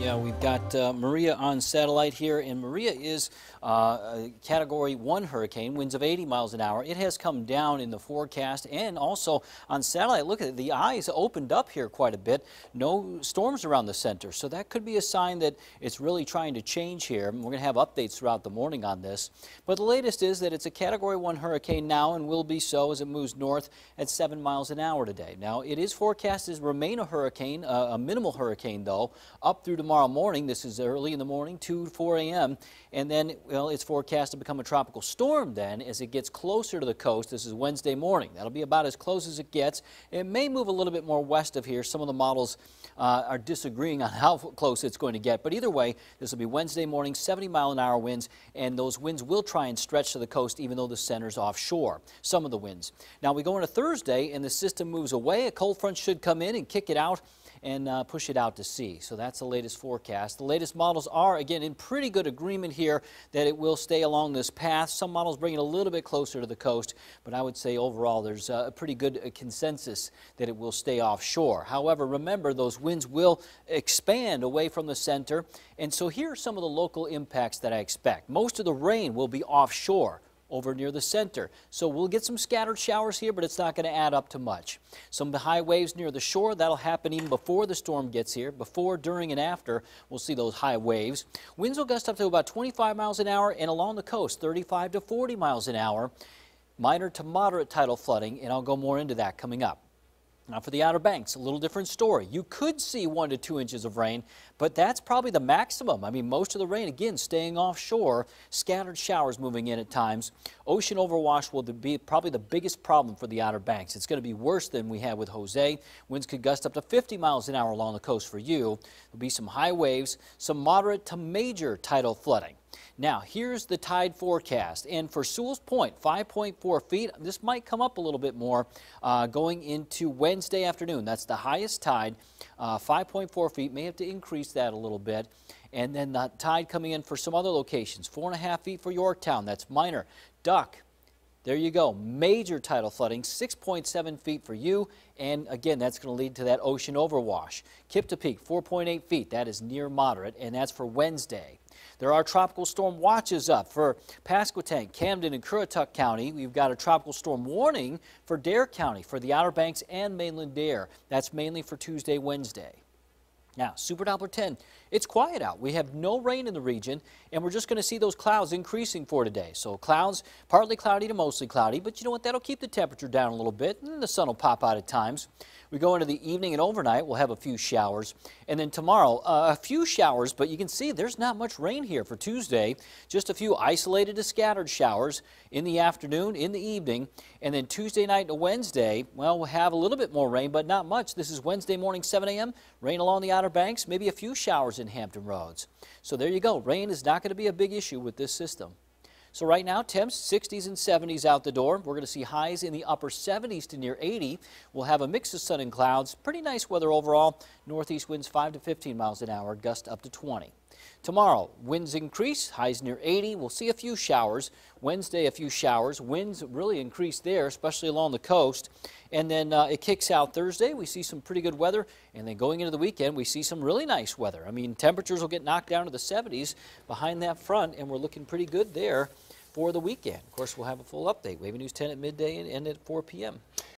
Yeah, we've got Maria on satellite here, and Maria is a Category 1 hurricane, winds of 80 miles an hour. It has come down in the forecast, and also on satellite, look at it, the eyes opened up here quite a bit. No storms around the center, so that could be a sign that it's really trying to change here. We're going to have updates throughout the morning on this, but the latest is that it's a Category 1 hurricane now and will be so as it moves north at 7 miles an hour today. Now, it is forecast to remain a hurricane, a minimal hurricane though, up through tomorrow morning. This is early in the morning, 2 to 4 a.m. And then, well, it's forecast to become a tropical storm then as it gets closer to the coast. This is Wednesday morning. That'll be about as close as it gets. It may move a little bit more west of here. Some of the models are disagreeing on how close it's going to get. But either way, this will be Wednesday morning, 70-mile-an-hour winds, and those winds will try and stretch to the coast even though the center's offshore, some of the winds. Now, we go into Thursday, and the system moves away. A cold front should come in and kick it out and push it out to sea. So that's the latest forecast. The latest models are, again, in pretty good agreement here that it will stay along this path. Some models bring it a little bit closer to the coast, but I would say overall there's a pretty good consensus that it will stay offshore. However, remember, those winds will expand away from the center, and so here are some of the local impacts that I expect. Most of the rain will be offshore, over near the center. So we'll get some scattered showers here, but it's not going to add up to much. Some high waves near the shore, that'll happen even before the storm gets here. Before, during, and after, we'll see those high waves. Winds will gust up to about 25 miles an hour, and along the coast, 35 to 40 miles an hour. Minor to moderate tidal flooding, and I'll go more into that coming up. Now for the Outer Banks, a little different story. You could see 1 to 2 inches of rain, but that's probably the maximum. I mean, most of the rain, again, staying offshore, scattered showers moving in at times. Ocean overwash will be probably the biggest problem for the Outer Banks. It's going to be worse than we had with Jose. Winds could gust up to 50 miles an hour along the coast for you. There'll be some high waves, some moderate to major tidal flooding. Now, here's the tide forecast, and for Sewell's Point, 5.4 feet. This might come up a little bit more going into Wednesday afternoon. That's the highest tide, 5.4 feet. May have to increase that a little bit. And then the tide coming in for some other locations, 4.5 feet for Yorktown. That's minor. Duck. There you go. Major tidal flooding, 6.7 feet for you. And again, that's going to lead to that ocean overwash. Kiptopeke, 4.8 feet. That is near moderate, and that's for Wednesday. There are tropical storm watches up for Pasquotank, Camden, and Currituck County. We've got a tropical storm warning for Dare County, for the Outer Banks and mainland Dare. That's mainly for Tuesday, Wednesday. Now, Super Doppler 10, it's quiet out. We have no rain in the region, and we're just going to see those clouds increasing for today. So clouds, partly cloudy to mostly cloudy, but you know what? That'll keep the temperature down a little bit, and the sun will pop out at times. We go into the evening and overnight, we'll have a few showers. And then tomorrow, a few showers, but you can see there's not much rain here for Tuesday. Just a few isolated to scattered showers in the afternoon, in the evening. And then Tuesday night to Wednesday, well, we'll have a little bit more rain, but not much. This is Wednesday morning, 7 a.m. Rain along the Outer Banks, maybe a few showers in Hampton Roads. So there you go. Rain is not going to be a big issue with this system. So right now, temps 60s and 70s out the door. We're going to see highs in the upper 70s to near 80. We'll have a mix of sun and clouds. Pretty nice weather overall. Northeast winds 5 to 15 miles an hour, gust up to 20. Tomorrow, winds increase, highs near 80. We'll see a few showers. Wednesday, a few showers. Winds really increase there, especially along the coast. And then it kicks out Thursday. We see some pretty good weather. And then going into the weekend, we see some really nice weather. I mean, temperatures will get knocked down to the 70s behind that front, and we're looking pretty good there for the weekend. Of course, we'll have a full update. Wavy News 10 at midday and at 4 p.m.